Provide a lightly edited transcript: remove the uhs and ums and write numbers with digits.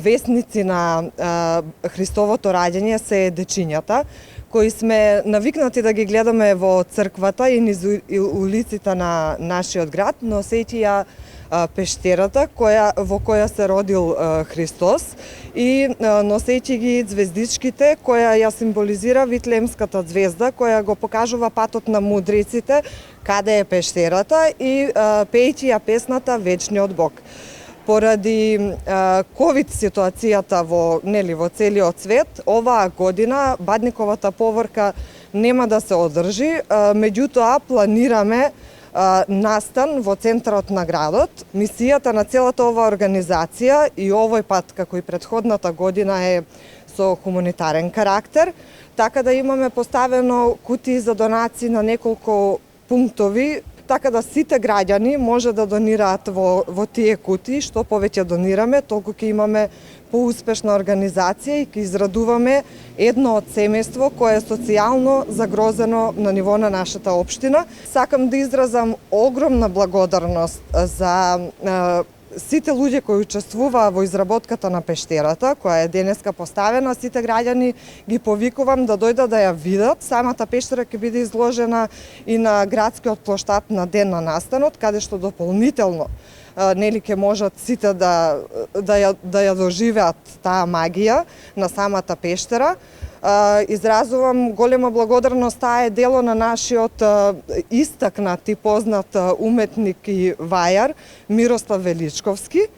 весници на Христовото раѓање се дечињата, кои сме навикнати да ги гледаме во црквата и низ улиците на нашиот град, носејќи ја пештерата во која се родил Христос и носејќи ги звездичките која ја символизира Витлеемската звезда, која го покажува патот на мудреците каде е пештерата и пејќи ја песната Вечниот Бог. Поради ковид ситуацијата во целиот свет, оваа година Бадниковата поворка нема да се одржи, меѓутоа планираме настан во центарот на градот. Мисијата на целата оваа организација и овој пат, како и претходната година, е со хуманитарен карактер, така да имаме поставено кутии за донации на неколку пунктови, така да сите граѓани може да донираат во тие кутии. Што повеќе донираме, толку ќе имаме поуспешна организација и ќе израдуваме едно од семејство кое е социјално загрозено на ниво на нашата општина. Сакам да изразам огромна благодарност за сите луѓе кои учествуваа во изработката на пештерата, која е денеска поставена. Сите граѓани ги повикувам да дојдат да ја видат. Самата пештера ќе биде изложена и на градскиот плоштад на ден на настанот, каде што дополнително ќе можат сите да ја доживеат таа магија на самата пештера. Изразувам голема благодарност, таа е дело на нашиот истакнат и познат уметник и вајар Мирослав Величковски.